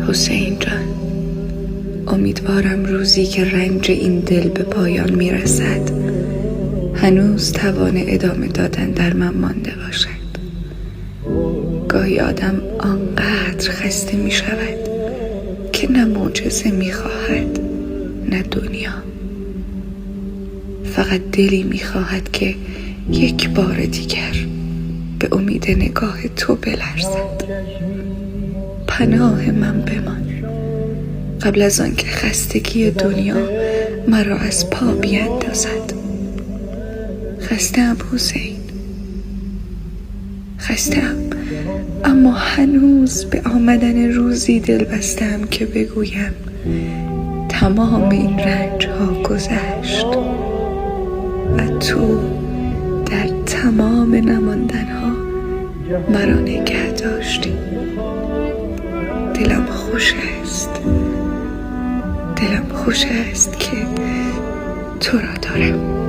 حسین جان، امیدوارم روزی که رنج این دل به پایان میرسد هنوز توان ادامه دادن در من مانده باشد. گاهی آدم آنقدر خسته می شود که نه معجزه می خواهد نه دنیا، فقط دلی می خواهد که یک بار دیگر به امید نگاه تو بلرزد. پناه من بمان قبل از آن که خستگی دنیا مرا از پا بیندازد. خسته‌ام حسین، خسته‌ام، اما هنوز به آمدن روزی دل بستم که بگویم تمام این رنج ها گذشت و تو در تمام نماندن ها مرا نگه داشتی. دلم خوش است که تو را دارم.